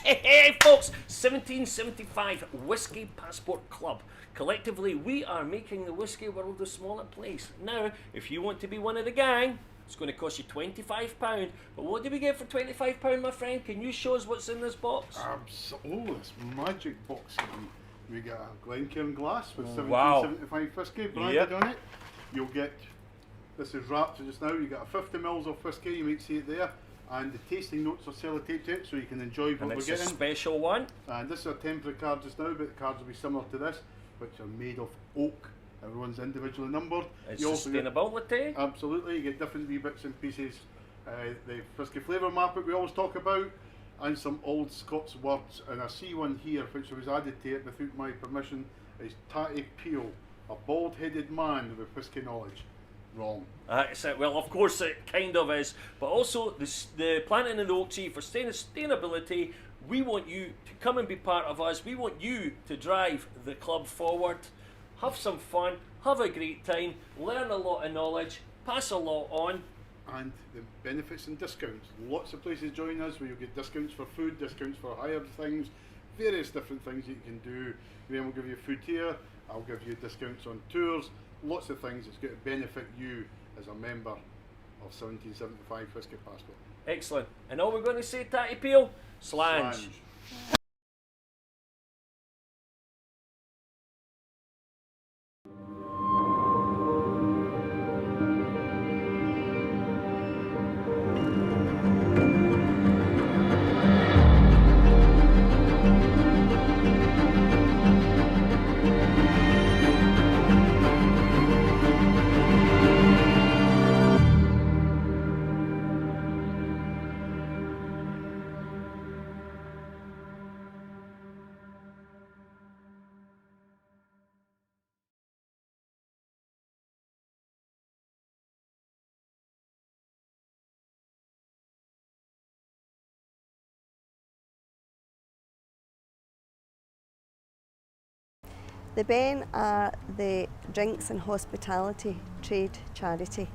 Hey folks, 1775 Whiskey Passport Club. Collectively, we are making the whiskey world a smaller place. Now, if you want to be one of the gang, it's going to cost you £25. But what do we get for £25, my friend? Can you show us what's in this box? Absolutely, this magic box. We get a Glencairn glass with Wow. 1775 whiskey branded on it. You'll get, this is wrapped just now, you get a 50 mils of whiskey, you might see it there. And the tasting notes are sellotaped to it so you can enjoy what we're getting. And it's a special one. And this is a temporary card just now, but the cards will be similar to this, which are made of oak. Everyone's individually numbered. It's sustainability. Absolutely, you get different wee bits and pieces. The whisky flavour map that we always talk about, and some old Scots words. And I see one here which was added to it without my permission, is Tatty Peel, a bald-headed man with whisky knowledge. Wrong. Well, of course it kind of is, but also the planting in the oak tree for sustainability. We want you to come and be part of us. We want you to drive the club forward. Have some fun, have a great time, learn a lot of knowledge, pass a lot on. And the benefits and discounts. Lots of places join us where you'll get discounts for food, discounts for hired things, various different things that you can do. Then we'll give you food here, I'll give you discounts on tours, lots of things that's going to benefit you as a member of 1775 Whisky Passport. Excellent. And all we're going to say, Tatty Peel, Slange. The Ben are the drinks and hospitality trade charity,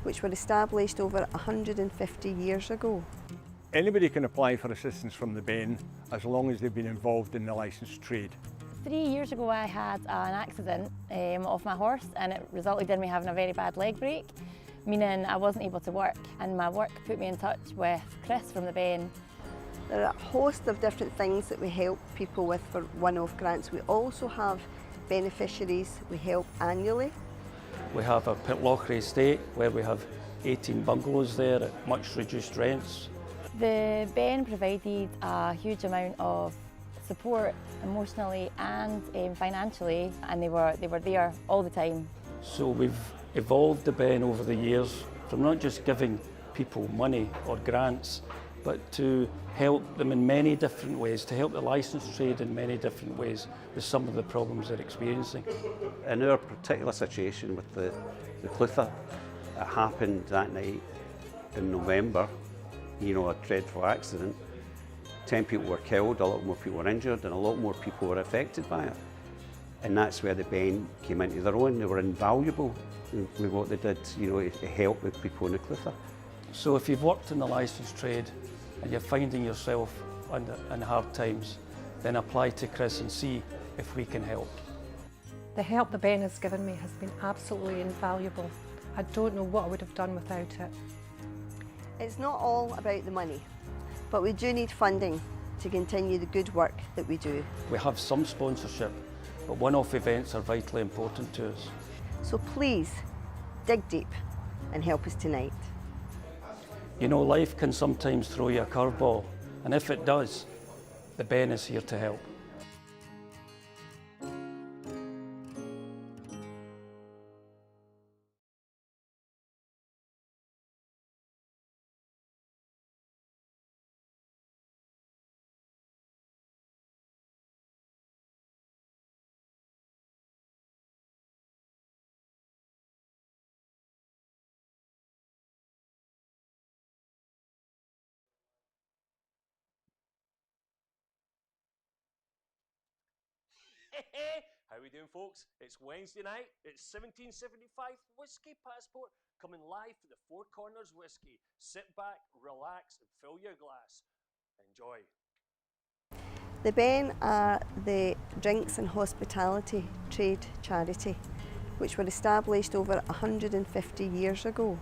which were established over 150 years ago. Anybody can apply for assistance from the Ben as long as they've been involved in the licensed trade. 3 years ago I had an accident off my horse, and it resulted in me having a very bad leg break, meaning I wasn't able to work, and my work put me in touch with Chris from the Ben. There are a host of different things that we help people with for one-off grants. We also have beneficiaries we help annually. We have a Pitlochry estate where we have 18 bungalows there at much reduced rents. The Ben provided a huge amount of support emotionally and financially, and they were there all the time. So we've evolved the Ben over the years from not just giving people money or grants, but to help them in many different ways, to help the licensed trade in many different ways with some of the problems they're experiencing. In our particular situation with the Clutha, it happened that night in November, a dreadful accident. 10 people were killed, a lot more people were injured, and a lot more people were affected by it. And that's where the Ben came into their own. They were invaluable with what they did, to help the people in the Clutha. So if you've worked in the licensed trade and you're finding yourself in hard times, then apply to Chris and see if we can help. The help the Ben has given me has been absolutely invaluable. I don't know what I would have done without it. It's not all about the money, but we do need funding to continue the good work that we do. We have some sponsorship, but one-off events are vitally important to us. So please, dig deep and help us tonight. Life can sometimes throw you a curveball, and if it does, the Ben is here to help. How we doing, folks? It's Wednesday night. It's 1775 Whiskey Passport coming live for the Four Corners Whiskey. Sit back, relax, and fill your glass. Enjoy. The Ben are the drinks and hospitality trade charity, which were established over 150 years ago.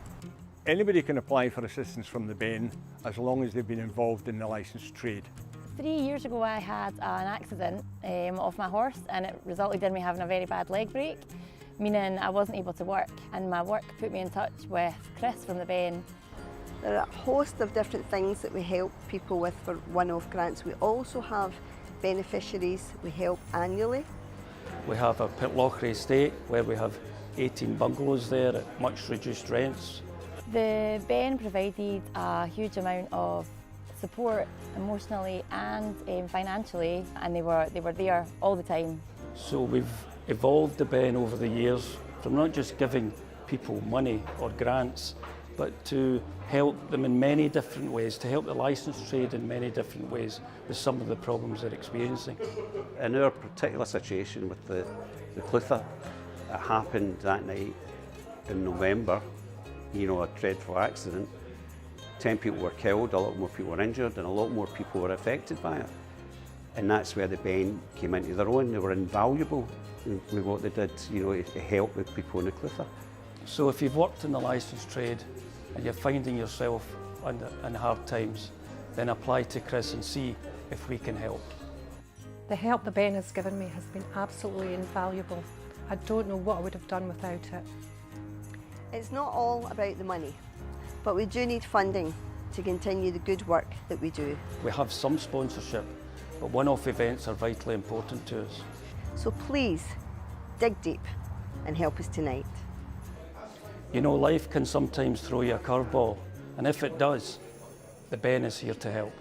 Anybody can apply for assistance from the Ben as long as they've been involved in the licensed trade. 3 years ago I had an accident off my horse, and it resulted in me having a very bad leg break, meaning I wasn't able to work, and my work put me in touch with Chris from the Ben. There are a host of different things that we help people with for one-off grants. We also have beneficiaries we help annually. We have a Pitlochry estate where we have 18 bungalows there at much reduced rents. The Ben provided a huge amount of support emotionally and financially, and they were there all the time. So we've evolved the Ben over the years from not just giving people money or grants, but to help them in many different ways, to help the licensed trade in many different ways with some of the problems they're experiencing. In our particular situation with the Clutha, it happened that night in November, a dreadful accident. 10 people were killed, a lot more people were injured, and a lot more people were affected by it. And that's where the Ben came into their own. They were invaluable with what they did, to help the people in the Clutha. So if you've worked in the licensed trade and you're finding yourself in hard times, then apply to Chris and see if we can help. The help the Ben has given me has been absolutely invaluable. I don't know what I would have done without it. It's not all about the money, but we do need funding to continue the good work that we do. We have some sponsorship, but one-off events are vitally important to us. So please, dig deep and help us tonight. Life can sometimes throw you a curveball, and if it does, the Ben is here to help.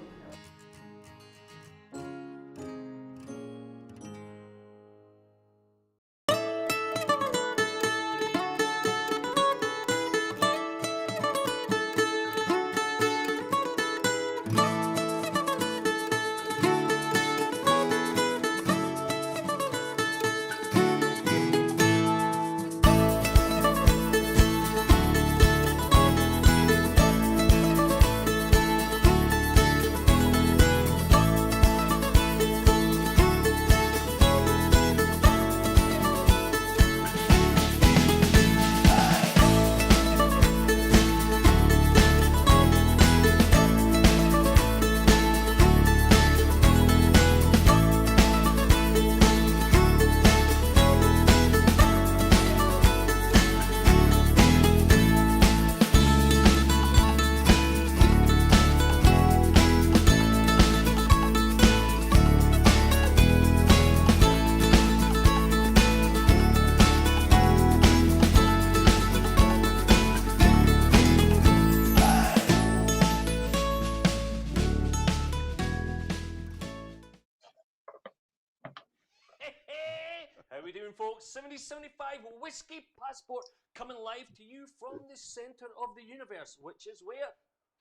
How we doing, folks? 7075 Whiskey Passport coming live to you from the centre of the universe, which is where?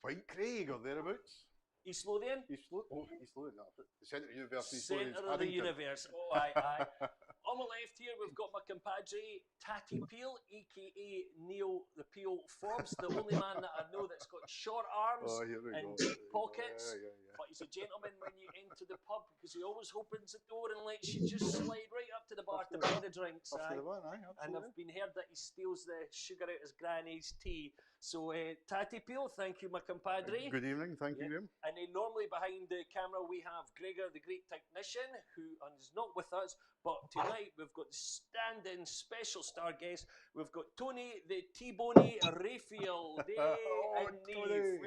Point Craig or thereabouts. East Lothian? East Lothian, the centre of the universe. Centre of the universe. Oh, aye. On my left here, we've got my compadre, Tatty Peel, aka Neil the Peel Forbes, the only man that I know that's got short arms and deep pockets. Yeah. But he's a gentleman when you enter the pub because he always opens the door and lets you just slide right up to the bar to buy the drinks. And I've been heard that he steals the sugar out his granny's tea. So, Tatty Peel, thank you, my compadre. Good evening, thank you, Graham. And then normally behind the camera we have Gregor, the great technician, who is not with us, but tonight we've got the stand-in special star guest. We've got Tony, the T-Boney Raphael. And Neve.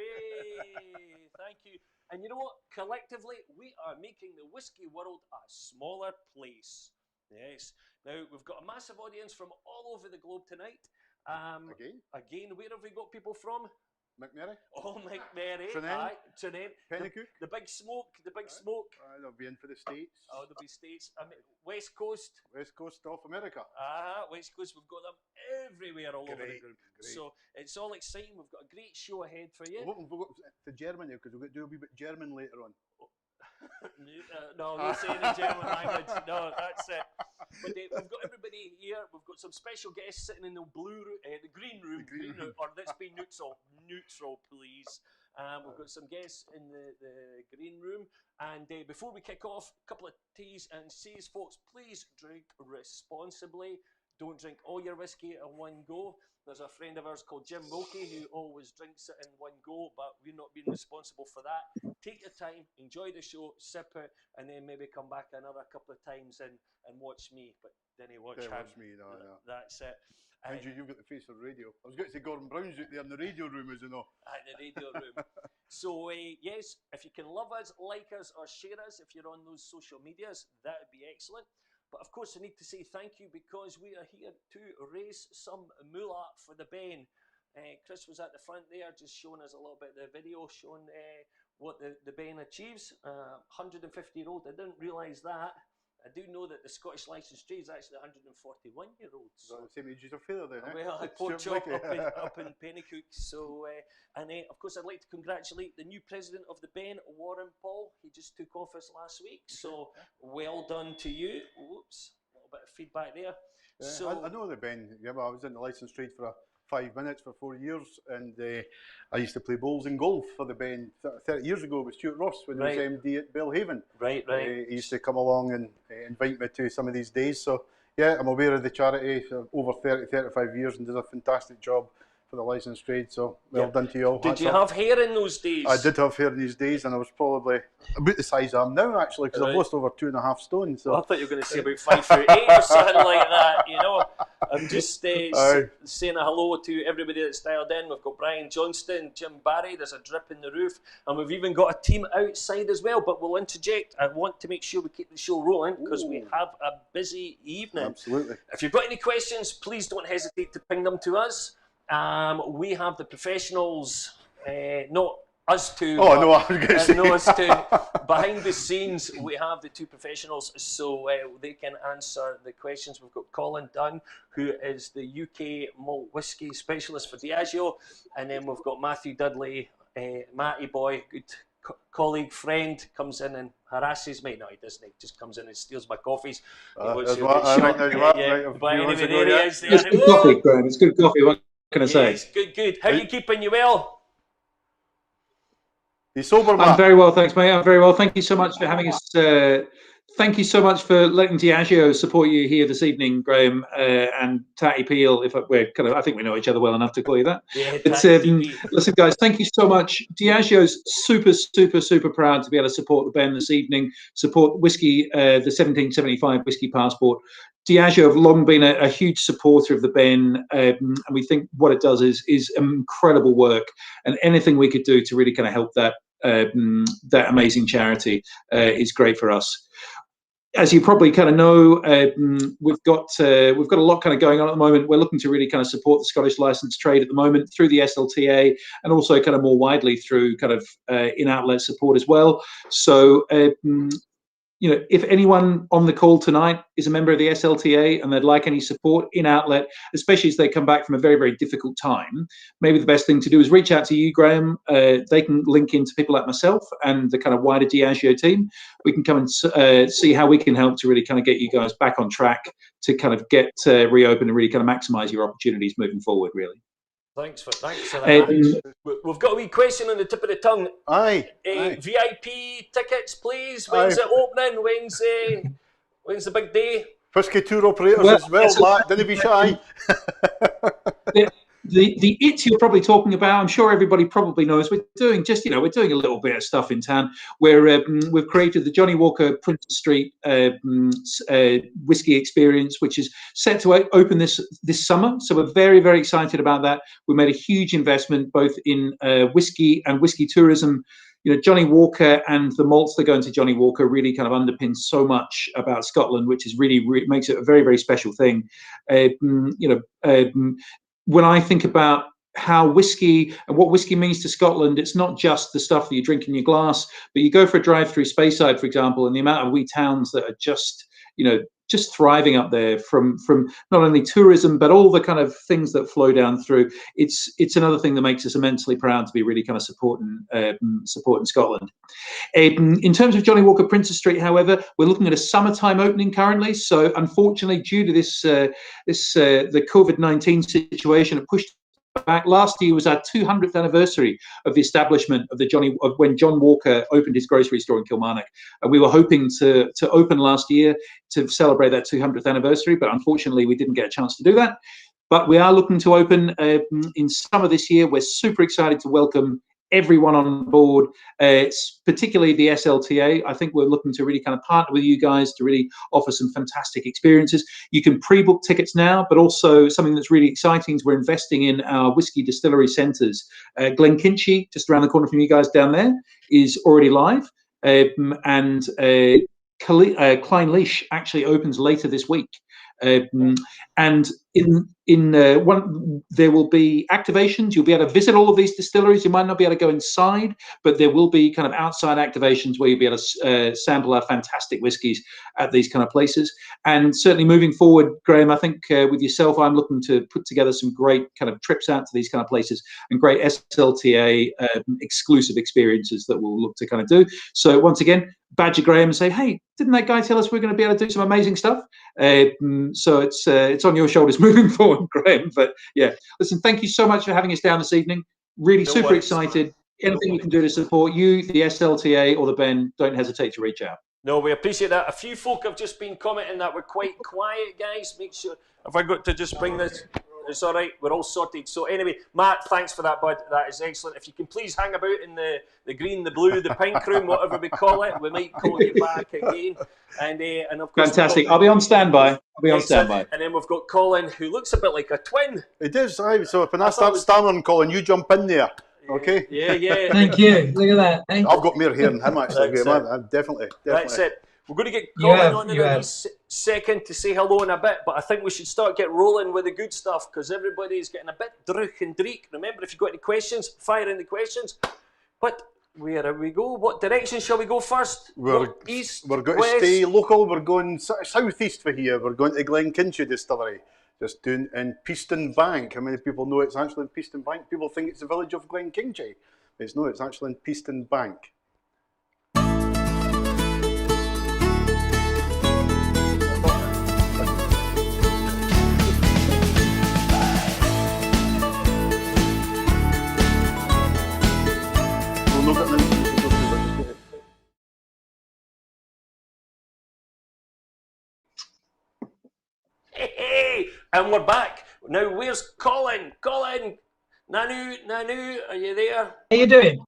Thank you. And you know what? Collectively, we are making the whiskey world a smaller place. Yes. Now, we've got a massive audience from all over the globe tonight. Again, where have we got people from? McMurray. Oh, McMurray. Trinent. Pennycook. The big smoke. They'll be in for the States. Oh, there'll be States. West Coast. West Coast of America. West Coast. We've got them everywhere all over the group. Great. So it's all exciting. We've got a great show ahead for you. We've got to Germany because we've got to do a wee bit German later on. No, not saying the German language. No, that's it. But we've got everybody here. We've got some special guests sitting in the green room. Or let's be neutral, please. We've got some guests in the green room. And before we kick off, a couple of T's and C's, folks. Please drink responsibly. Don't drink all your whiskey at one go. There's a friend of ours called Jim Wilkie who always drinks it in one go, but we're not being responsible for that. Take your time, enjoy the show, sip it, and then maybe come back another couple of times and watch me. But then he watch him. Watch me, no. That's it. Andrew, you've got the face for radio. I was going to say Gordon Brown's out there in the radio room, as you know. At the radio room. So, yes, if you can love us, like us, or share us, if you're on those social medias, that would be excellent. But of course, I need to say thank you because we are here to raise some moolah for the Ben. Chris was at the front there, just showing us a little bit of the video, showing what the Ben achieves. 150-year-old, I didn't realise that. I do know that the Scottish licensed trade is actually 141-year-olds. So the same age as a feather then, eh? Well, I poor chap up in Pennycook. So, and of course, I'd like to congratulate the new president of the Ben, Warren Paul. He just took office last week. So, well done to you. Whoops, a little bit of feedback there. Yeah, So I know the Ben. Yeah, well, I was in the licensed trade for 5 minutes for 4 years, and I used to play bowls and golf for the Ben 30 years ago with Stuart Ross when he was MD at Belhaven. Right. He used to come along and invite me to some of these days. So, yeah, I'm aware of the charity for over 35 years and does a fantastic job for the licensed trade. So, well done to you all. Did you have hair in those days? I did have hair in these days, and I was probably about the size I am now, actually, because I've lost over 2.5 stone. So. I thought you were going to say about 5'8" or something like that, you know. I'm just saying a hello to everybody that's dialed in. We've got Brian Johnston, Jim Barry, there's a drip in the roof, and we've even got a team outside as well, but we'll interject. I want to make sure we keep the show rolling because we have a busy evening. Absolutely. If you've got any questions, please don't hesitate to ping them to us. We have the professionals, not us two. Oh, no, I was going to say. No, us two. Behind the scenes, we have the two professionals, so they can answer the questions. We've got Colin Dunn, who is the UK malt whisky specialist for Diageo, and then we've got Matthew Dudley, Matty Boy, good colleague, friend, comes in and harasses me. No, he doesn't. He just comes in and steals my coffees. It's good coffee, Graham. It's good coffee. What can I say? Yes, good. How are you keeping? You well? You sober, Matt? I'm very well, thanks, mate. I'm very well. Thank you so much for having us. Thank you so much for letting Diageo support you here this evening, Graham, and Tatty Peel. I think we know each other well enough to call you that. Yeah, but listen, guys, thank you so much. Diageo's super proud to be able to support the Ben this evening. Support Whisky, the 1775 Whisky Passport. Diageo have long been a huge supporter of the Ben, and we think what it does is incredible work. And anything we could do to really kind of help that amazing charity is great for us. As you probably kind of know, we've got a lot kind of going on at the moment. We're looking to really kind of support the Scottish licensed trade at the moment through the SLTA, and also kind of more widely through kind of in-outlet support as well. So, if anyone on the call tonight is a member of the SLTA and they'd like any support in outlet, especially as they come back from a very, very difficult time, maybe the best thing to do is reach out to you, Graham. They can link into people like myself and the kind of wider Diageo team. We can come and see how we can help to really kind of get you guys back on track to kind of get reopened and really kind of maximise your opportunities moving forward, really. Thanks for that. We've got a wee question on the tip of the tongue. Aye. VIP tickets, please. When's it opening? When's the big day? Whisky tour operators as well, Matt. Didn't be shy. The it you're probably talking about, I'm sure everybody probably knows. We're doing a little bit of stuff in town where we've created the Johnny Walker Princes Street whisky experience, which is set to open this summer. So we're very, very excited about that. We made a huge investment both in whisky and whisky tourism. Johnny Walker and the malts that go into Johnny Walker really kind of underpin so much about Scotland, which is really makes it a very, very special thing. When I think about how whiskey and what whiskey means to Scotland, it's not just the stuff that you drink in your glass, but you go for a drive through Speyside, for example, and the amount of wee towns that are just thriving up there from not only tourism, but all the kind of things that flow down through. It's another thing that makes us immensely proud to be really kind of supporting Scotland. In terms of Johnny Walker Princes Street, however, we're looking at a summertime opening currently. So unfortunately, due to the COVID-19 situation, it pushed back. Last year was our 200th anniversary of the establishment of when John Walker opened his grocery store in Kilmarnock. And we were hoping to open last year to celebrate that 200th anniversary, but unfortunately we didn't get a chance to do that. But we are looking to open in summer this year. We're super excited to welcome everyone on board. It's particularly the SLTA. I think we're looking to really kind of partner with you guys to really offer some fantastic experiences. You can pre-book tickets now, but also something that's really exciting is we're investing in our whiskey distillery centres. Glenkinchie, just around the corner from you guys down there, is already live. And Clynelish actually opens later this week. And there will be activations. You'll be able to visit all of these distilleries. You might not be able to go inside, but there will be kind of outside activations where you'll be able to sample our fantastic whiskies at these kind of places. And certainly moving forward, Graham, I think with yourself, I'm looking to put together some great kind of trips out to these kind of places and great SLTA exclusive experiences that we'll look to kind of do. So once again, badger Graham and say, hey, didn't that guy tell us we're going to be able to do some amazing stuff? So it's on your shoulders moving forward, Graham. But yeah, listen, thank you so much for having us down this evening. Really super excited. Anything we can do to support you, the SLTA or the Ben, don't hesitate to reach out. No, we appreciate that. A few folk have just been commenting that we're quite quiet, guys. Make sure, have I got to just bring this? It's all right, we're all sorted. So anyway, Matt, thanks for that, bud. That is excellent. If you can please hang about in the green, the blue, the pink room, whatever we call it, we might call you back again. And of course, fantastic. I'll be on standby. And then we've got Colin, who looks a bit like a twin. It is, aye. So when I start stammering, Colin, you jump in there. Okay. Yeah. Thank you. Look at that. I've got more hair than him actually. Definitely. That's it. We're going to get Colin on in a second to say hello in a bit, but I think we should start get rolling with the good stuff because everybody's getting a bit drook and dreek. Remember, if you've got any questions, fire in the questions. But where we go? What direction shall we go first? East, we're going west? to stay local. We're going southeast for here. We're going to Glenkinchie Distillery, just doing in Peaston Bank. How many people know it's actually in Peaston Bank? People think it's the village of Glenkinchie. It's actually in Peaston Bank. Hey, and we're back. Now, where's Colin? Colin, Nanu, are you there? How you doing?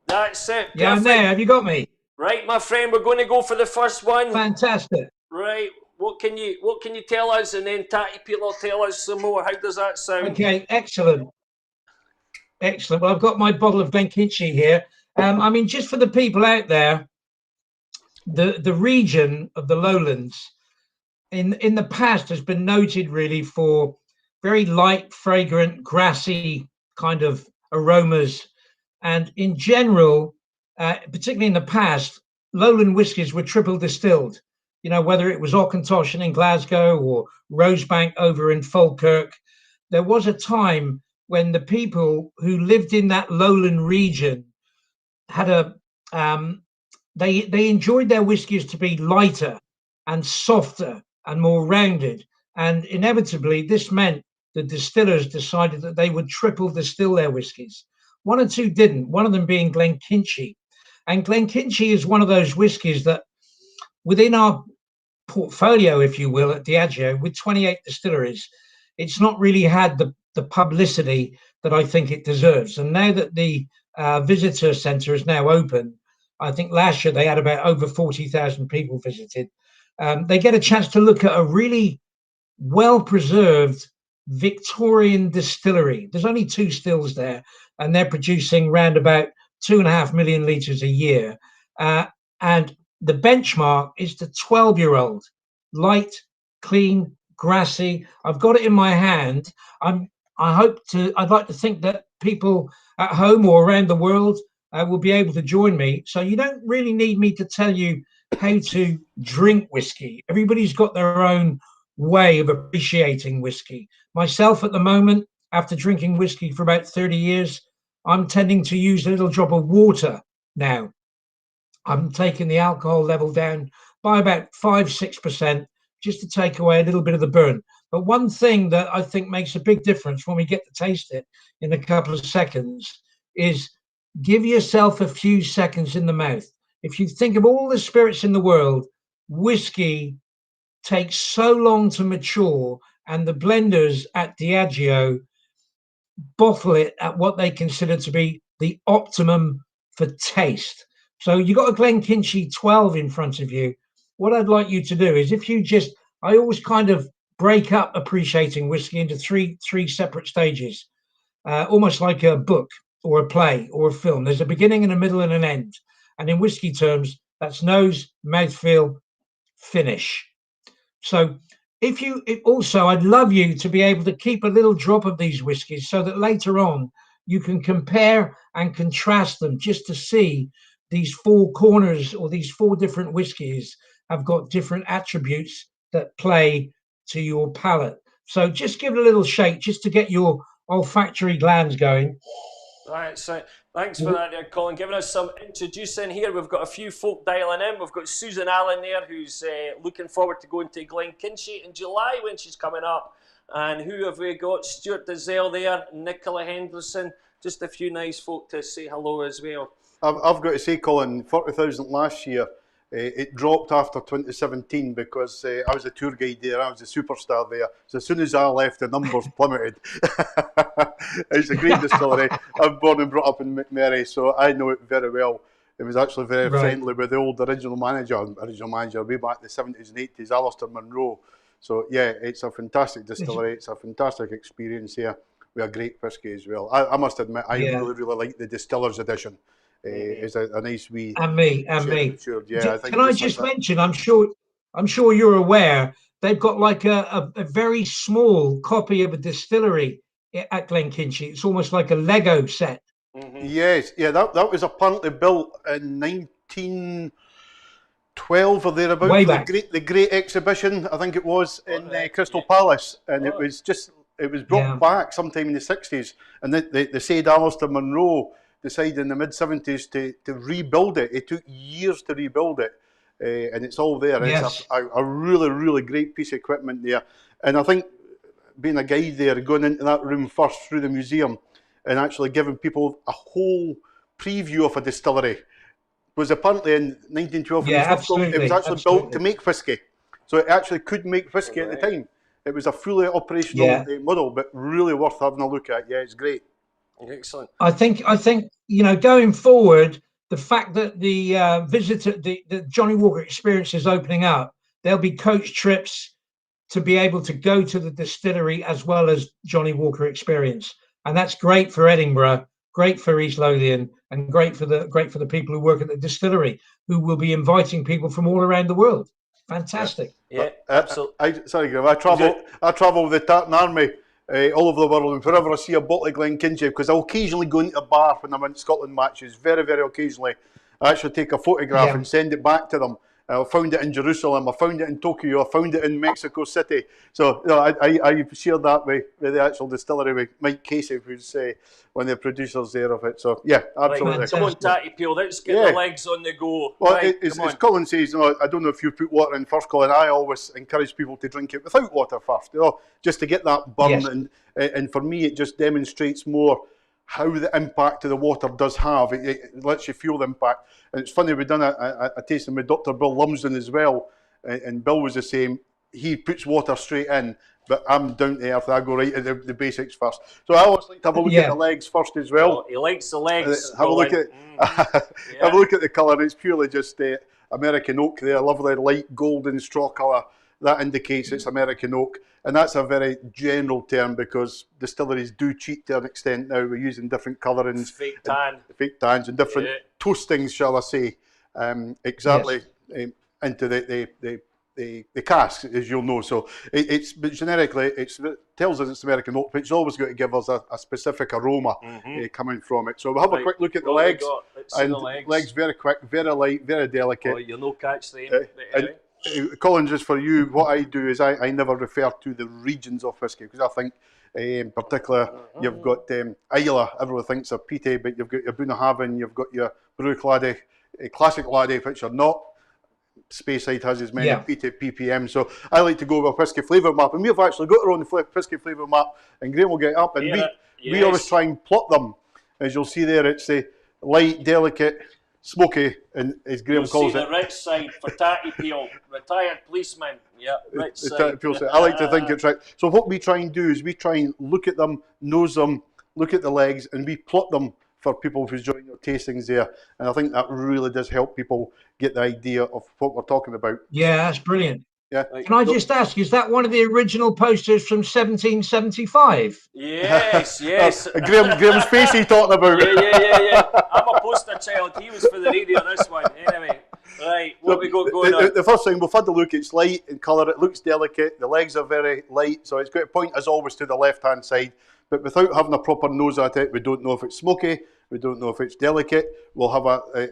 That's it. Yeah, I'm there. Have you got me? Right, my friend, we're going to go for the first one. Fantastic. Right, what can you tell us, and then Tatty Pete will tell us some more. How does that sound? Okay, excellent. Well, I've got my bottle of Glenkinchie here. I mean, just for the people out there, the region of the lowlands in the past has been noted really for very light, fragrant, grassy kind of aromas. And in general, particularly in the past, lowland whiskies were triple distilled. You know, whether it was Auchentoshan in Glasgow or Rosebank over in Falkirk, there was a time when the people who lived in that lowland region had they enjoyed their whiskies to be lighter and softer and more rounded. And inevitably, this meant the distillers decided that they would triple distill their whiskies. One or two didn't, one of them being Glenkinchie. And Glenkinchie is one of those whiskies that within our portfolio, if you will, at Diageo, with 28 distilleries, it's not really had the publicity that I think it deserves. And now that the visitor centre is now open, I think last year they had about over 40,000 people visited. They get a chance to look at a really well-preserved Victorian distillery. There's only 2 stills there, and they're producing around about 2.5 million litres a year. And the benchmark is the 12-year-old, light, clean, grassy. I've got it in my hand. I'd like to think that people at home or around the world will be able to join me. So you don't really need me to tell you how to drink whiskey. Everybody's got their own way of appreciating whiskey. Myself at the moment, after drinking whiskey for about 30 years, I'm tending to use a little drop of water now. I'm taking the alcohol level down by about 5-6% just to take away a little bit of the burn. But one thing that I think makes a big difference when we get to taste it in a couple of seconds is give yourself a few seconds in the mouth. If you think of all the spirits in the world, whiskey takes so long to mature, and the blenders at Diageo bottle it at what they consider to be the optimum for taste. So you got a Glenkinchie 12 in front of you. What I'd like you to do is, if you just, I always kind of break up appreciating whiskey into three separate stages, almost like a book or a play or a film. There's a beginning and a middle and an end. And in whiskey terms, that's nose, mouthfeel, finish. So also, I'd love you to be able to keep a little drop of these whiskies so that later on you can compare and contrast them, just to see these four corners, or these four different whiskies have got different attributes that play to your palate. So just give it a little shake just to get your olfactory glands going. Right, so thanks for that there, Colin. Giving us some introducing here. We've got a few folk dialing in. We've got Susan Allen there, who's looking forward to going to Glenkinchie in July when she's coming up. And who have we got? Stuart Dizelle there, Nicola Henderson. Just a few nice folk to say hello as well. I've got to say, Colin, 40,000 last year. It dropped after 2017 because I was a tour guide there, I was a superstar there. So as soon as I left, the numbers plummeted. It's a great distillery. I'm born and brought up in McMurray, so I know it very well. It was actually very friendly with the old original manager way back in the 70s and 80s, Alistair Munro. So yeah, it's a fantastic distillery. It's a fantastic experience here. We have great whisky as well. I must admit, I really like the Distiller's Edition. Is a nice wee and me. Yeah, can I just mention? I'm sure you're aware they've got like a very small copy of a distillery at Glenkinchie. It's almost like a Lego set. Yes, yeah, that was apparently built in 1912 or thereabouts. Way back. The great exhibition, I think it was in Crystal Palace, and it was brought back sometime in the 60s, and they said Alistair Munro decided in the mid-70s to rebuild it. It took years to rebuild it, and it's all there. Yes. It's a really, really great piece of equipment there. And I think being a guide there, going into that room first through the museum and actually giving people a whole preview of a distillery was apparently in 1912. Yeah, absolutely. It was actually built to make whisky. So it actually could make whisky at the time. It was a fully operational model, but really worth having a look at. Yeah, it's great. Excellent. I think going forward, the fact that the the Johnnie Walker experience is opening up, there'll be coach trips to be able to go to the distillery as well as Johnnie Walker experience, and that's great for Edinburgh, great for East Lothian, and great for the people who work at the distillery, who will be inviting people from all around the world. Fantastic. Yeah, absolutely. Sorry, Graham. I travel with the Tartan Army. All over the world, and wherever I see a bottle of Glenkinchie, because I'll occasionally go into a bar when I'm in Scotland matches, very, very occasionally, I actually take a photograph and send it back to them. I found it in Jerusalem, I found it in Tokyo, I found it in Mexico City. So I shared that with the actual distillery with Mike Casey, who's one of the producers there of it. So yeah, absolutely. Right, come on, Tatty Peel, let's get the legs on the go. Well, as Colin says, I don't know if you put water in first, Colin. I always encourage people to drink it without water first, just to get that burn. Yes. And for me, it just demonstrates more how the impact of the water does have. It lets you feel the impact. And it's funny, we've done a tasting with Dr. Bill Lumsden as well, and Bill was the same. He puts water straight in, but I'm down to earth. I go right at the basics first. So I always like to have a look at the legs first as well. Oh, he likes the legs. Have a look at have a look at the colour. It's purely just American oak there, lovely light golden straw colour. That indicates it's American oak. And that's a very general term because distilleries do cheat to an extent now. We're using different colourings. Fake tans and different toastings, shall I say, exactly into the cask, as you'll know. So but generically, it tells us it's American oak, but it's always got to give us a specific aroma coming from it. So we'll have a quick look at the legs. And the legs very quick, very light, very delicate. Oh, you'll no catch them. Colin, just for you, what I do is I never refer to the regions of whisky because I think, in particular, you've got Islay, everyone thinks of peaty, but you've got your Bunnahabhain, you've got your Brew Laddie, Classic Laddie, which are not Speyside has as many ppm. So I like to go with a whisky flavour map, and we've actually got our own whisky flavour map, and Graham will get it up, and we always try and plot them. As you'll see there, it's a light, delicate, smoky, and as Graham calls it, the rich side for Tatty Peel, retired policeman. Yeah, rich side. I like to think it's right. So what we try and do is we try and look at them, nose them, look at the legs, and we plot them for people who's joining our tastings there. And I think that really does help people get the idea of what we're talking about. Yeah, that's brilliant. Yeah. Can I just ask, is that one of the original posters from 1775? Yes, yes. Graham's face he's talking about. Yeah. I'm a poster child. He was for the radio, this one. Anyway, right, what we got going on? The first thing, we've had the look, it's light in colour, it looks delicate, the legs are very light, so it's got to point as always to the left-hand side. But without having a proper nose at it, we don't know if it's smoky, we don't know if it's delicate. We'll have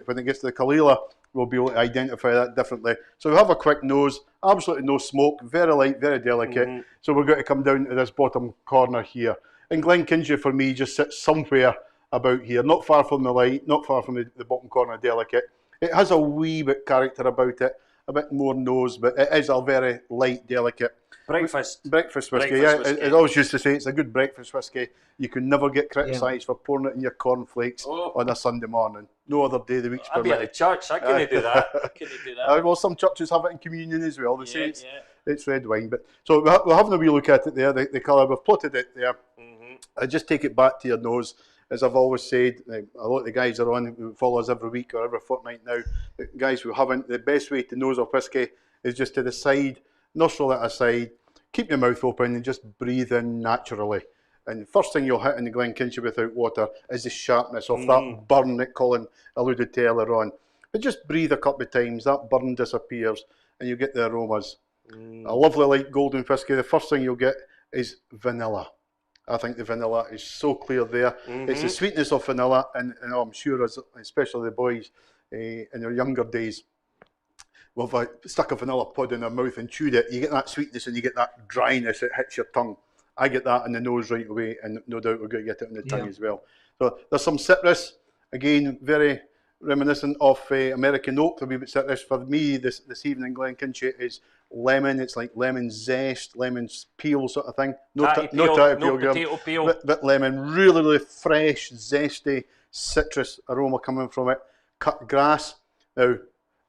when it gets to the Kalila, we'll be able to identify that differently. So we have a quick nose, absolutely no smoke, very light, very delicate. So we're going to come down to this bottom corner here. And Glenkinchie for me just sits somewhere about here, not far from the light, not far from the bottom corner delicate. It has a wee bit character about it, a bit more nose, but it is a very light, delicate. Breakfast whiskey, It always used to say it's a good breakfast whiskey. You can never get criticised for pouring it in your cornflakes on a Sunday morning. No other day of the week's I'd be at the church, I couldn't do that. Well, some churches have it in communion as well. They say it's red wine. But so we're having a wee look at it there, the colour. We've plotted it there. I just take it back to your nose. As I've always said, a lot of the guys are on, who follow us every week or every fortnight now. The guys who haven't, the best way to nose a whiskey is just to the side, nostril it aside, keep your mouth open and just breathe in naturally. And the first thing you'll hit in the Glenkinchie without water is the sharpness of that burn that Colin alluded to earlier on. But just breathe a couple of times, that burn disappears and you get the aromas. A lovely light golden whisky, the first thing you'll get is vanilla. I think the vanilla is so clear there. It's the sweetness of vanilla, and I'm sure, especially the boys in their younger days, well, if I stuck a vanilla pod in their mouth and chewed it, you get that sweetness and you get that dryness that hits your tongue. I get that in the nose right away, and no doubt we're going to get it in the tongue as well. So there's some citrus, again, very reminiscent of American oak, a wee bit citrus. For me, this evening, Glenkinchie is lemon. It's like lemon zest, lemon peel sort of thing. No potato peel. But lemon, really fresh, zesty, citrus aroma coming from it. Cut grass. Now,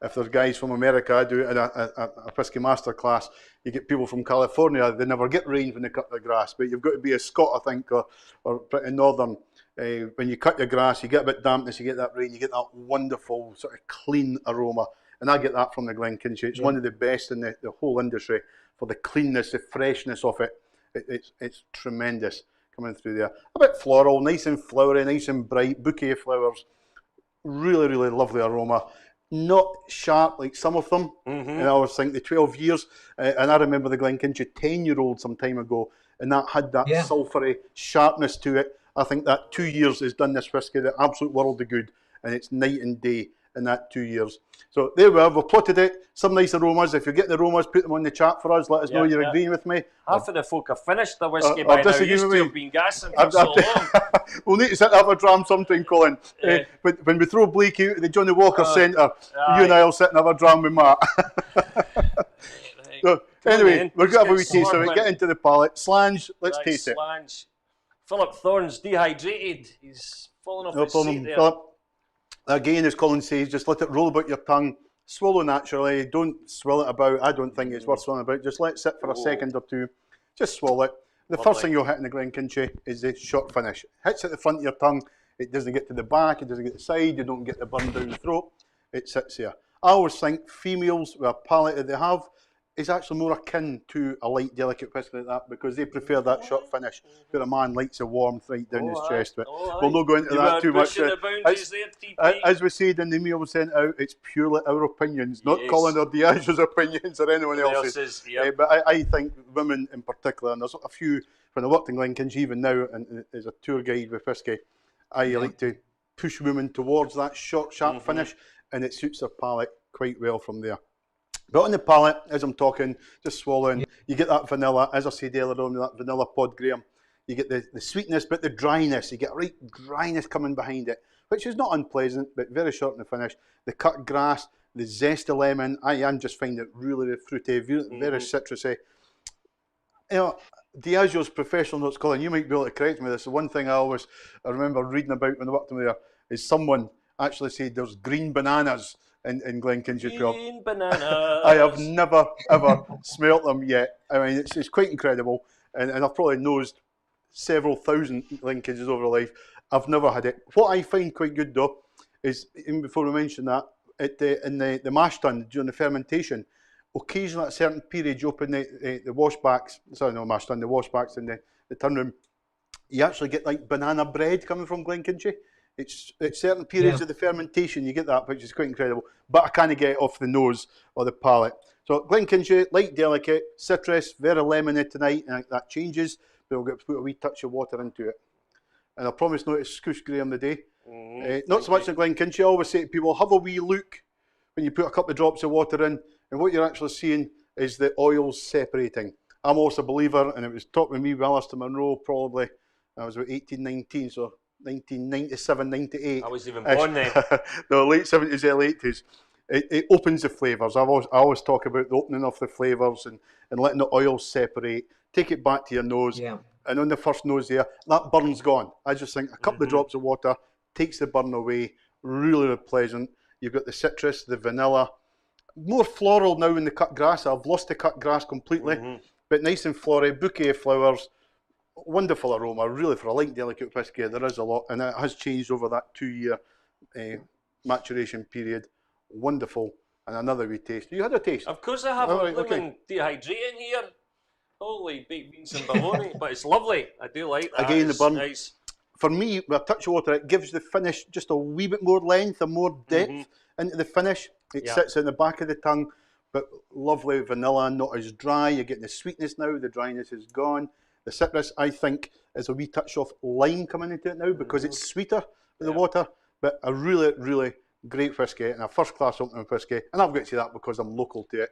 if there's guys from America, I do it in a whisky master class. You get people from California, they never get rain when they cut the grass, but you've got to be a Scot, I think, or pretty northern. When you cut your grass, you get a bit of dampness, you get that rain, you get that wonderful sort of clean aroma. And I get that from the Glenkinchie. It's one of the best in the whole industry for the cleanness, the freshness of it. It's tremendous coming through there. A bit floral, nice and flowery, nice and bright, bouquet of flowers. Really lovely aroma. Not sharp like some of them. And I always think the 12 years, and I remember the Glenkinchie 10-year-old some time ago, and that had that sulphury sharpness to it. I think that 2 years has done this whisky the absolute world of good, and it's night and day in that 2 years. So there we are, we've plotted it. Some nice aromas. If you get the aromas, put them on the chat for us. Let us know you're agreeing with me. Half of the folk have finished the whisky by now. Used to have been gassing for so long. We'll need to sit and have a dram sometime, Colin. But when we throw Blake out at the Johnny Walker Centre, you and I will sit and have a dram with Matt. So, anyway, we're going to have a wee taste of it. Get into the palate. Slange, let's taste it. Slange. Philip Thorne's dehydrated. He's fallen off his seat there. Philip. Again, as Colin says, just let it roll about your tongue. Swallow naturally. Don't swill it about. I don't think it's worth swilling about. Just let it sit for a second or two. Just swallow it. The first thing you'll hit in the Glenkinchie is the short finish. It hits at the front of your tongue. It doesn't get to the back. It doesn't get to the side. You don't get the burn down the throat. It sits there. I always think females with a palate that they have is actually more akin to a light, delicate whisky like that, because they prefer that short finish, where a man likes a warmth right down his chest. But we'll not go into that too much. As we said in the email we sent out, it's purely our opinions, not Colin or Diageo's opinions or anyone else's. But I think women in particular, and there's a few, when I worked in Glenkinchie, even now, and as a tour guide with whisky, I like to push women towards that short, sharp finish, and it suits their palate quite well from there. But on the palate, as I'm talking, just swallowing, you get that vanilla, as I said earlier on, that vanilla pod, Graham. You get the sweetness, but the dryness. You get a right dryness coming behind it, which is not unpleasant, but very short in the finish. The cut grass, the zest of lemon. I am just finding it really fruity, very citrusy. You know, Diageo's professional notes, Colin, you might be able to correct me. This is one thing I remember reading about when I worked there, is someone actually said there's green bananas in Glenkinchie 12. Green bananas. I have never ever smelt them yet. I mean, it's quite incredible, and I've probably nosed several thousand Glenkinchies over life. I've never had it. What I find quite good though is, even before we mention that, in the mash tun during the fermentation, occasionally at a certain period you open the washbacks, sorry, no mash tun, the washbacks in the tun room, you actually get like banana bread coming from Glenkinchie. It's at certain periods of the fermentation you get that, which is quite incredible. But I can't get it off the nose or the palate. So Glenkinchie, light, delicate, citrus, very lemony tonight, and that changes. But we'll put a wee touch of water into it. And I promise not to scoosh Graham the day. Not so much in Glenkinchie. I always say to people, have a wee look when you put a couple of drops of water in, and what you're actually seeing is the oils separating. I'm also a believer, and it was taught with me by Alistair Monroe, probably, I was about 18, 19, so 1997, 98. I was even born then. The late 70s, early 80s. It opens the flavours. I always talk about the opening of the flavours and letting the oils separate. Take it back to your nose. Yeah. And on the first nose there, that burn's gone. I just think a couple of drops of water takes the burn away. Really pleasant. You've got the citrus, the vanilla. More floral now in the cut grass. I've lost the cut grass completely. But nice and floral, bouquet of flowers. Wonderful aroma, really, for a light, delicate whisky. There is a lot, and it has changed over that 2-year maturation period. Wonderful, and another wee taste. You had a taste? Of course I have. I'm living dehydrating here. Holy baked beans and bologna, but it's lovely. I do like that. Again, the burn. Nice. For me, with a touch of water, it gives the finish just a wee bit more length and more depth into the finish. It sits in the back of the tongue, but lovely vanilla, not as dry. You're getting the sweetness now. The dryness is gone. The citrus, I think, is a wee touch of lime coming into it now because it's sweeter with the water, but a really, really great whisky and a first-class opening whisky. And I've got to say that because I'm local to it.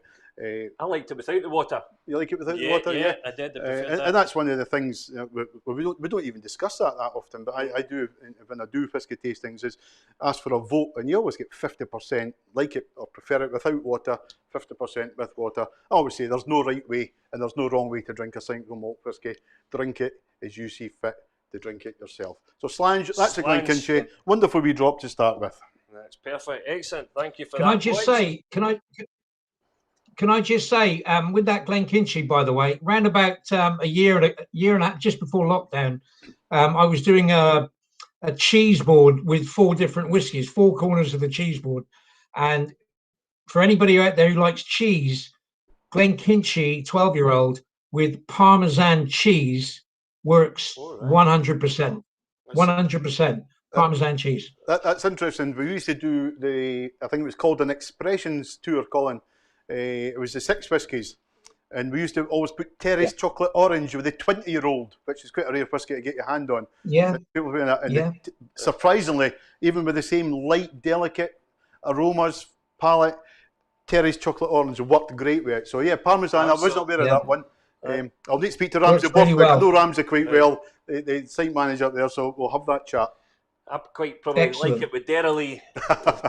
I liked it without the water. You like it without the water? Yeah, I did. And that's one of the things, we don't even discuss that often, but I do, when I do whisky tastings, is ask for a vote, and you always get 50% like it or prefer it without water, 50% with water. I always say there's no right way and there's no wrong way to drink a single malt whisky. Drink it as you see fit to drink it yourself. So Slange, that's a Glenkinchie. Wonderful wee drop to start with. That's perfect. Excellent. Thank you for that. Can I just say, with that Glenkinchie, by the way, round about a year and a half, just before lockdown, I was doing a cheese board with 4 different whiskies, 4 corners of the cheese board. And for anybody out there who likes cheese, Glenkinchie 12-year-old with Parmesan cheese works 100%. 100% Parmesan cheese. That's interesting. We used to do I think it was called an Expressions tour, Colin. It was the 6 whiskies, and we used to always put Terry's Chocolate Orange with the 20-year-old, which is quite a rare whisky to get your hand on. Yeah. And people doing that, and surprisingly, even with the same light, delicate aromas, palate, Terry's Chocolate Orange worked great with it. So yeah, Parmesan. I wasn't aware of that one. I'll need to speak to Ramsey Buffett. I know Ramsey quite well, the site manager there, so we'll have that chat. I quite probably like it with Derrily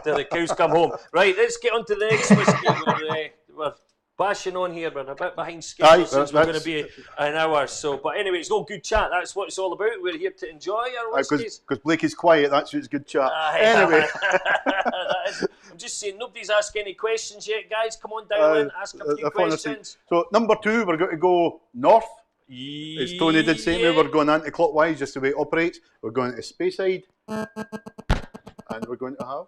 till the cows come home. Right, let's get on to the next whiskey. We're bashing on here, but a bit behind schedule since we're going to be an hour. So, but anyway, it's all good chat. That's what it's all about. We're here to enjoy our whiskies. Because Blake is quiet, that's what's good chat. Anyway. I'm just saying, nobody's asked any questions yet, guys. Come on, dial in, ask a few questions. So, number 2, we're going to go north. As Tony did say to me, we're going anti-clockwise, just the way it operates. We're going to Speyside. And we're going to have...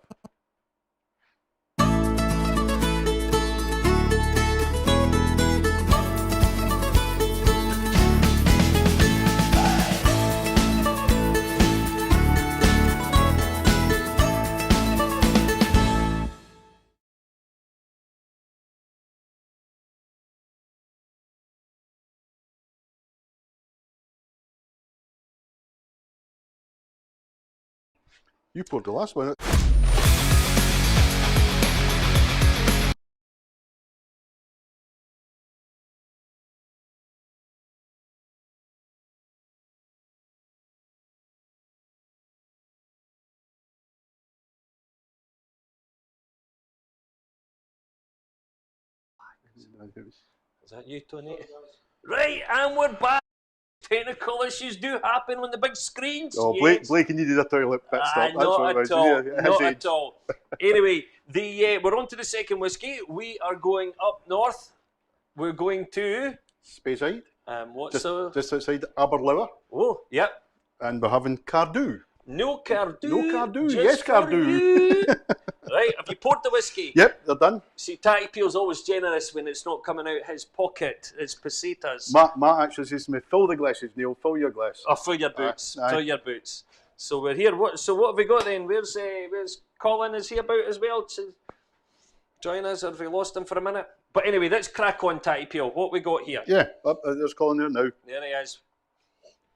You poured the last one. Is that you, Tony? Right, and we're back. Technical issues do happen on the big screens. Oh, yes. Blake needed a toilet pit stop. That's Not what it at was. all. Yeah, Not at all. Anyway, we're on to the second whiskey. We are going up north. We're going to Speyside. What's just outside Aberlour. Oh, yep. And we're having Cardew. No Cardew. No Cardew. Just Yes, for Cardew. you. Right, have you poured the whiskey? Yep, they're done. See, Tatty Peel's always generous when it's not coming out his pocket, his pesetas. Matt actually says to me, fill the glasses, Neil, fill your glass. Oh, fill your boots. Aye. Fill your boots. So we're here. What have we got then? Where's Colin? Is he about as well to join us? Or have we lost him for a minute? But anyway, let's crack on, Tatty Peel. What we got here? Yeah, there's Colin there now. There he is.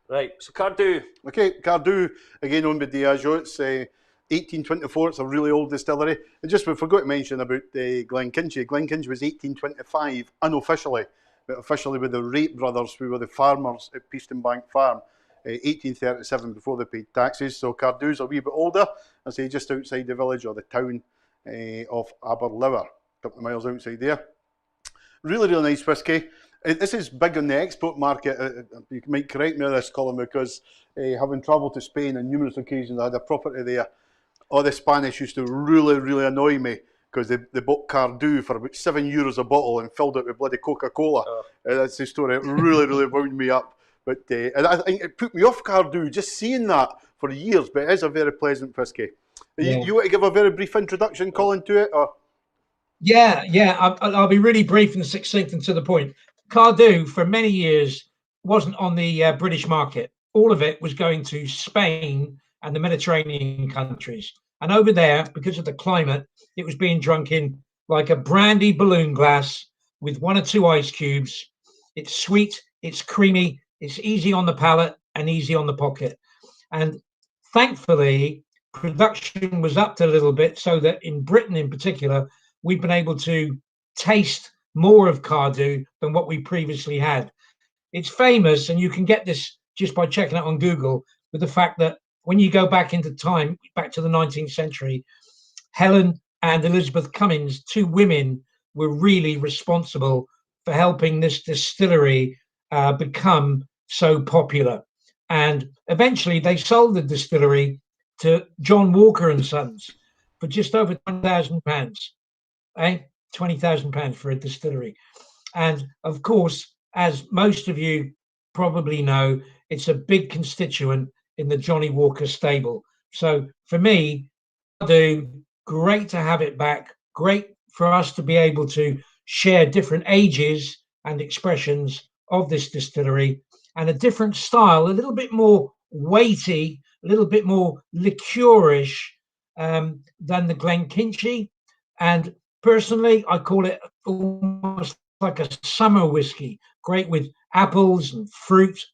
Right, so Cardew. Okay, Cardew, again owned by Diageo. It's 1824. It's a really old distillery. And just we forgot to mention about Glenkinchie. Glenkinchie was 1825 unofficially, but officially with the Wright brothers, who were the farmers at Peaston Bank Farm. 1837 before they paid taxes. So Cardew's a wee bit older. I say just outside the village or the town of Aberlour, a couple of miles outside there. Really, really nice whiskey. This is big on the export market. You might correct me on this, Colin, because having travelled to Spain on numerous occasions, I had a property there. All the Spanish used to really, really annoy me because they bought Cardew for about €7 a bottle and filled it with bloody Coca-Cola. That's the story. It really, really wound me up. But and I think it put me off Cardew just seeing that for years. But it is a very pleasant whiskey. Yeah. You want to give a very brief introduction, Colin, to it? Or? Yeah. I'll be really brief and succinct and to the point. Cardew, for many years, wasn't on the British market. All of it was going to Spain and the Mediterranean countries. And over there, because of the climate, it was being drunk in like a brandy balloon glass with 1 or 2 ice cubes. It's sweet, it's creamy, it's easy on the palate and easy on the pocket. And thankfully, production was upped a little bit so that in Britain in particular, we've been able to taste more of Cardew than what we previously had. It's famous, and you can get this just by checking it on Google, with the fact that when you go back into time, back to the 19th century, Helen and Elizabeth Cummins, 2 women, were really responsible for helping this distillery become so popular. And eventually they sold the distillery to John Walker and Sons for just over £20,000. £20,000 for a distillery. And of course, as most of you probably know, it's a big constituent in the Johnny Walker stable. So for me, great to have it back. Great for us to be able to share different ages and expressions of this distillery, and a different style, a little bit more weighty, a little bit more liqueurish than the Glenkinchie. And personally, I call it almost like a summer whiskey, great with apples and fruit